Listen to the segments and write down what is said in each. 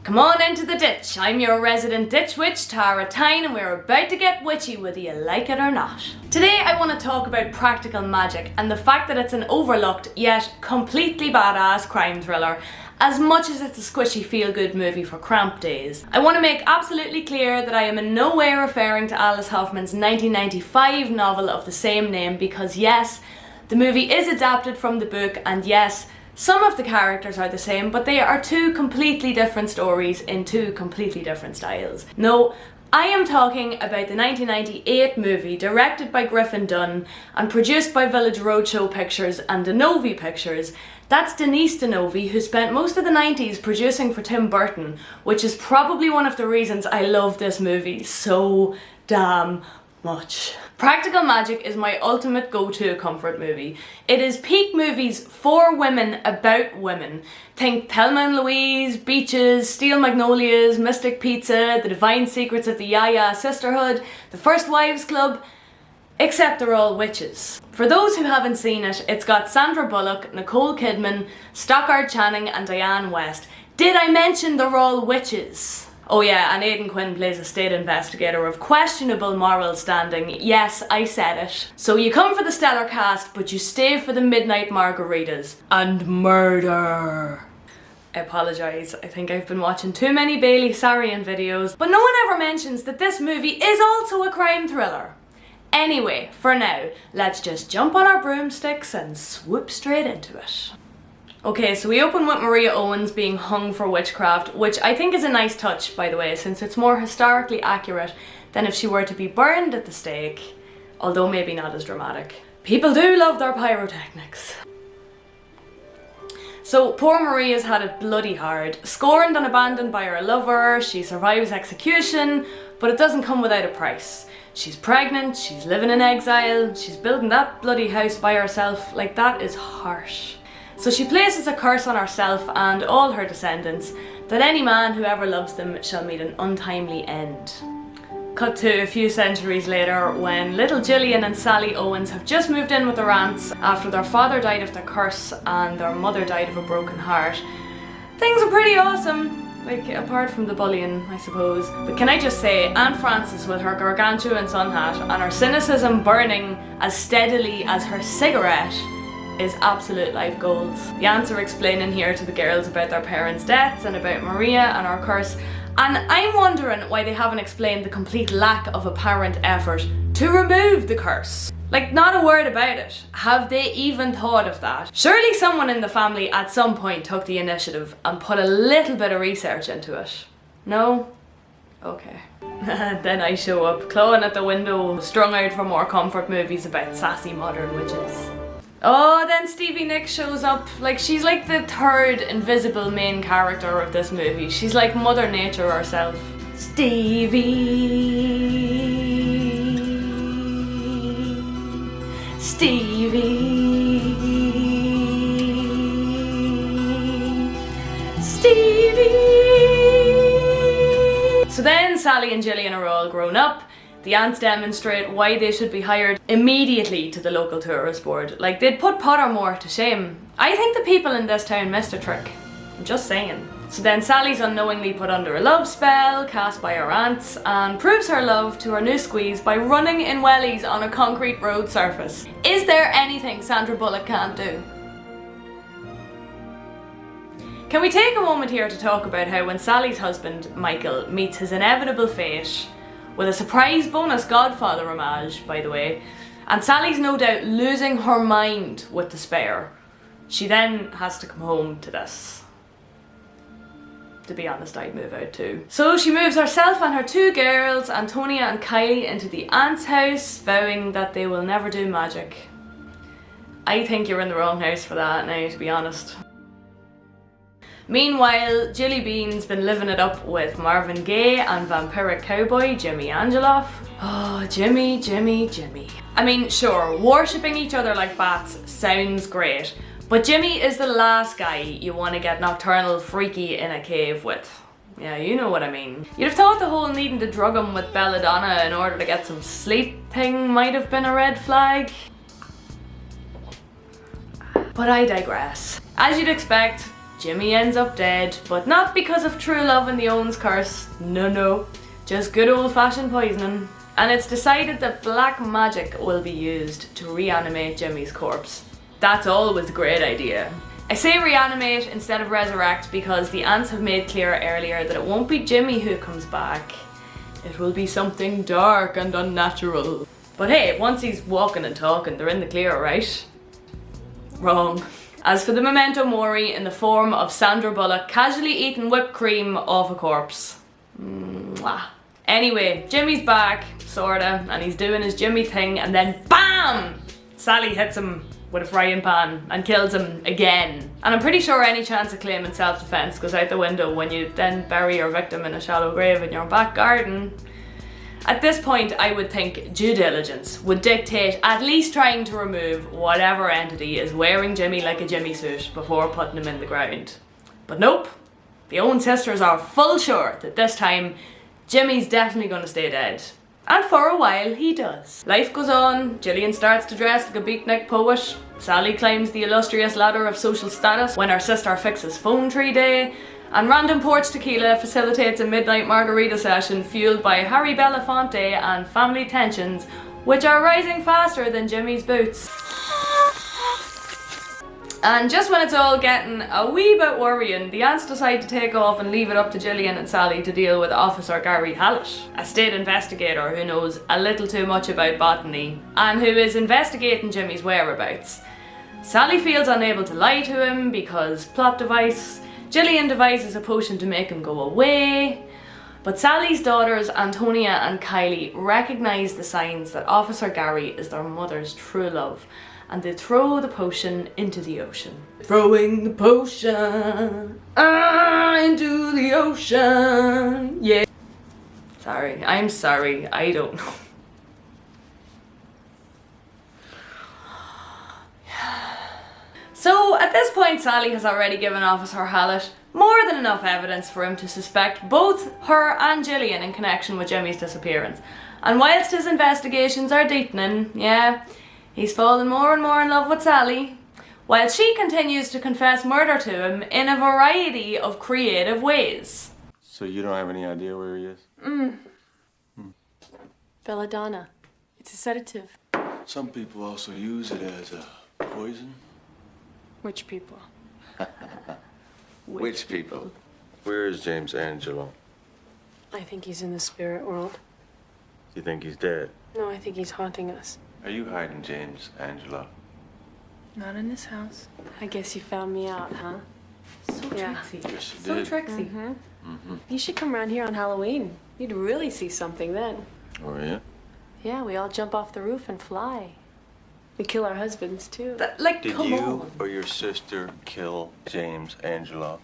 Come on into the ditch. I'm your resident ditch witch, Tara Tyne, and we're about to get witchy whether you like it or not. Today I want to talk about practical magic and the fact that it's an overlooked yet completely badass crime thriller, as much as it's a squishy feel-good movie for cramp days. I want to make absolutely clear that I am in no way referring to Alice Hoffman's 1995 novel of the same name, because yes, the movie is adapted from the book, and yes, some of the characters are the same, but they are two completely different stories in two completely different styles. No, I am talking about the 1998 movie directed by Griffin Dunne and produced by Village Roadshow Pictures and Denovi Pictures. That's Denise Denovi, who spent most of the 90s producing for Tim Burton, which is probably one of the reasons I love this movie so damn much. Practical Magic is my ultimate go-to comfort movie. It is peak movies for women about women. Think Thelma and Louise, Beaches, Steel Magnolias, Mystic Pizza, The Divine Secrets of the Yaya Sisterhood, The First Wives Club, except they're all witches. For those who haven't seen it, it's got Sandra Bullock, Nicole Kidman, Stockard Channing and Diane West. Did I mention they're all witches? Oh yeah, and Aidan Quinn plays a state investigator of questionable moral standing. Yes, I said it. So you come for the stellar cast, but you stay for the Midnight Margaritas and murder. I apologise, I think I've been watching too many Bailey Sarian videos, but no one ever mentions that this movie is also a crime thriller. Anyway, for now, let's just jump on our broomsticks and swoop straight into it. Okay, so we open with Maria Owens being hung for witchcraft, which I think is a nice touch, by the way, since it's more historically accurate than if she were to be burned at the stake, although maybe not as dramatic. People do love their pyrotechnics. So poor Maria's had it bloody hard. Scorned and abandoned by her lover, she survives execution, but it doesn't come without a price. She's pregnant, she's living in exile, she's building that bloody house by herself. Like, that is harsh. So she places a curse on herself and all her descendants, that any man who ever loves them shall meet an untimely end. Cut to a few centuries later, when little Gillian and Sally Owens have just moved in with their aunts after their father died of the curse and their mother died of a broken heart. Things are pretty awesome, like apart from the bullying, I suppose. But can I just say, Aunt Frances with her gargantuan sun hat and her cynicism burning as steadily as her cigarette is absolute life goals. The aunts are explaining here to the girls about their parents' deaths and about Maria and her curse, and I'm wondering why they haven't explained the complete lack of apparent effort to remove the curse. Like, not a word about it. Have they even thought of that? Surely someone in the family at some point took the initiative and put a little bit of research into it. No? Okay. Then I show up, clawing at the window, strung out for more comfort movies about sassy modern witches. Oh, then Stevie Nicks shows up. Like, she's like the third invisible main character of this movie. She's like Mother Nature herself. Stevie. So then Sally and Gillian are all grown up. The aunts demonstrate why they should be hired immediately to the local tourist board. Like, they'd put Pottermore to shame. I think the people in this town missed a trick. I'm just saying. So then Sally's unknowingly put under a love spell cast by her aunts and proves her love to her new squeeze by running in wellies on a concrete road surface. Is there anything Sandra Bullock can't do? Can we take a moment here to talk about how when Sally's husband, Michael, meets his inevitable fate, with a surprise bonus Godfather homage, by the way, and Sally's no doubt losing her mind with despair, she then has to come home to this. To be honest, I'd move out too. So she moves herself and her two girls, Antonia and Kylie, into the aunt's house, vowing that they will never do magic. I think you're in the wrong house for that now, to be honest. Meanwhile, Jilly Bean's been living it up with Marvin Gaye and vampiric cowboy Jimmy Angeloff. Oh, Jimmy, Jimmy, Jimmy. I mean, sure, worshipping each other like bats sounds great, but Jimmy is the last guy you want to get nocturnal freaky in a cave with. Yeah, you know what I mean. You'd have thought the whole needing to drug him with belladonna in order to get some sleep thing might have been a red flag. But I digress. As you'd expect, Jimmy ends up dead, but not because of true love and the Owens curse. No. Just good old-fashioned poisoning. And it's decided that black magic will be used to reanimate Jimmy's corpse. That's always a great idea. I say reanimate instead of resurrect because the aunts have made clear earlier that it won't be Jimmy who comes back. It will be something dark and unnatural. But hey, once he's walking and talking, they're in the clear, right? Wrong. As for the memento mori in the form of Sandra Bullock casually eating whipped cream off a corpse. Mwah. Anyway, Jimmy's back, sorta, and he's doing his Jimmy thing, and then BAM! Sally hits him with a frying pan and kills him again. And I'm pretty sure any chance of claiming self-defense goes out the window when you then bury your victim in a shallow grave in your back garden. At this point, I would think due diligence would dictate at least trying to remove whatever entity is wearing Jimmy like a Jimmy suit before putting him in the ground. But nope, the Owen sisters are full sure that this time Jimmy's definitely gonna stay dead. And for a while, he does. Life goes on, Gillian starts to dress like a beatnik poet, Sally climbs the illustrious ladder of social status when her sister fixes phone tree day, and random porch tequila facilitates a midnight margarita session fueled by Harry Belafonte and family tensions, which are rising faster than Jimmy's boots. And just when it's all getting a wee bit worrying, the aunts decide to take off and leave it up to Gillian and Sally to deal with Officer Gary Hallett, a state investigator who knows a little too much about botany, and who is investigating Jimmy's whereabouts. Sally feels unable to lie to him because plot device. Gillian devises a potion to make him go away. But Sally's daughters, Antonia and Kylie, recognise the signs that Officer Gary is their mother's true love, and they throw the potion into the ocean. Throwing the potion into the ocean, yeah. I'm sorry, I don't know. So at this point, Sally has already given Officer Hallett more than enough evidence for him to suspect both her and Gillian in connection with Jimmy's disappearance. And whilst his investigations are deepening, yeah, he's fallen more and more in love with Sally, while she continues to confess murder to him in a variety of creative ways. So you don't have any idea where he is? Belladonna. It's a sedative. Some people also use it as a poison. Which people? Which people? Where is James Angelo? I think he's in the spirit world. You think he's dead? No, I think he's haunting us. Are you hiding James Angelo? Not in this house. I guess you found me out, huh? So Yeah. tricksy. Yes, you So did. tricksy. You should come around here on Halloween. You'd really see something then. Oh, yeah? Yeah, we all jump off the roof and fly. We kill our husbands, too. Like, Did come you on. or your sister kill James Angelo?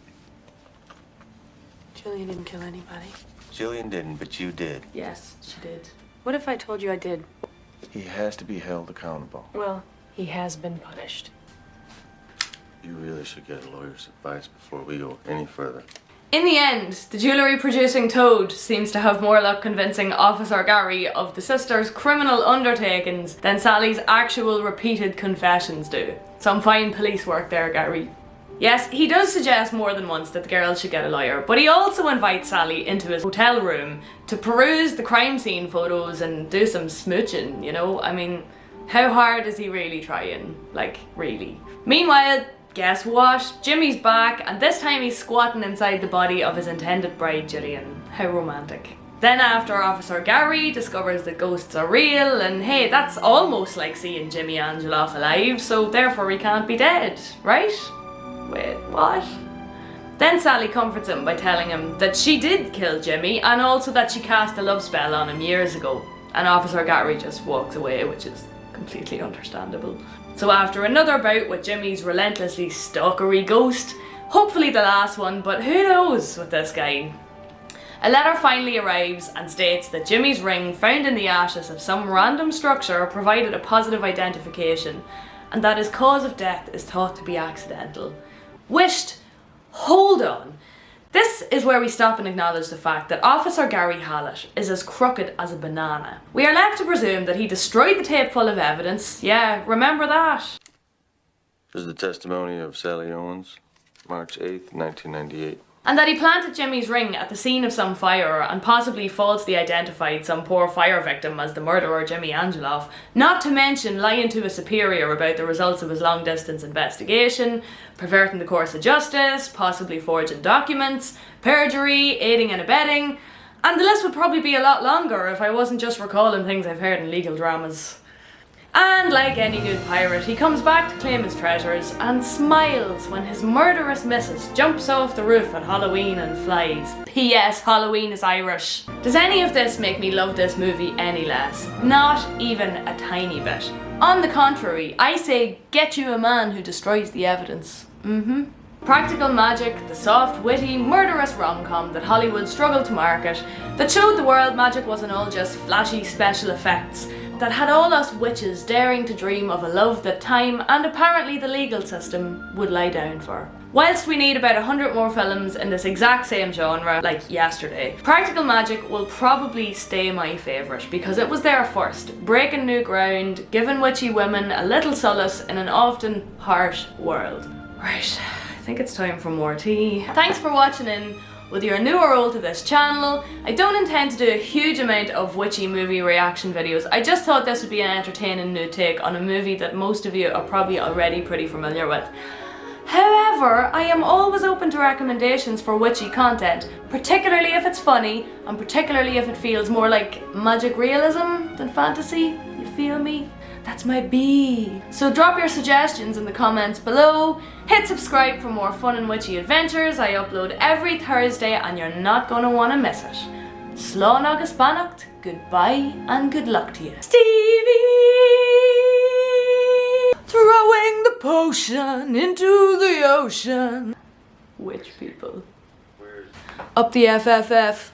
Julian didn't kill anybody. Jillian didn't, but you did. Yes, she did. What if I told you I did? He has to be held accountable. Well, he has been punished. You really should get a lawyer's advice before we go any further. In the end, the jewellery producing toad seems to have more luck convincing Officer Gary of the sisters' criminal undertakings than Sally's actual repeated confessions do. Some fine police work there, Gary. Yes, he does suggest more than once that the girls should get a lawyer, but he also invites Sally into his hotel room to peruse the crime scene photos and do some smooching, you know? I mean, how hard is he really trying? Like, really? Meanwhile, guess what? Jimmy's back, and this time he's squatting inside the body of his intended bride, Gillian. How romantic. Then after Officer Gary discovers that ghosts are real, and hey, that's almost like seeing Jimmy Angeloff alive, so therefore he can't be dead, right? Wait, what? Then Sally comforts him by telling him that she did kill Jimmy, and also that she cast a love spell on him years ago. And Officer Gary just walks away, which is completely understandable. So after another bout with Jimmy's relentlessly stalkery ghost, hopefully the last one, but who knows with this guy, a letter finally arrives and states that Jimmy's ring found in the ashes of some random structure provided a positive identification, and that his cause of death is thought to be accidental. Wished, hold on. This is where we stop and acknowledge the fact that Officer Gary Hallett is as crooked as a banana. We are left to presume that he destroyed the tape full of evidence. Yeah, remember that? This is the testimony of Sally Owens. March 8th, 1998. And that he planted Jimmy's ring at the scene of some fire and possibly falsely identified some poor fire victim as the murderer Jimmy Angeloff, not to mention lying to a superior about the results of his long distance investigation, perverting the course of justice, possibly forging documents, perjury, aiding and abetting, and the list would probably be a lot longer if I wasn't just recalling things I've heard in legal dramas. And like any good pirate, he comes back to claim his treasures and smiles when his murderous missus jumps off the roof at Halloween and flies. P.S. Halloween is Irish. Does any of this make me love this movie any less? Not even a tiny bit. On the contrary, I say get you a man who destroys the evidence. Practical magic, the soft, witty, murderous rom-com that Hollywood struggled to market, that showed the world magic wasn't all just flashy special effects, that had all us witches daring to dream of a love that time and apparently the legal system would lie down for. Whilst we need about 100 more films in this exact same genre, like yesterday, Practical Magic will probably stay my favourite because it was there first, breaking new ground, giving witchy women a little solace in an often harsh world. Right, I think it's time for more tea. Thanks for watching in. Whether you're new or old to this channel, I don't intend to do a huge amount of witchy movie reaction videos. I just thought this would be an entertaining new take on a movie that most of you are probably already pretty familiar with. However, I am always open to recommendations for witchy content, particularly if it's funny, and particularly if it feels more like magic realism than fantasy. You feel me? That's my B. So drop your suggestions in the comments below. Hit subscribe for more fun and witchy adventures. I upload every Thursday and you're not gonna wanna miss it. Slán agus beannacht, goodbye and good luck to you. Stevie! Throwing the potion into the ocean. Witch people. Up the FFF.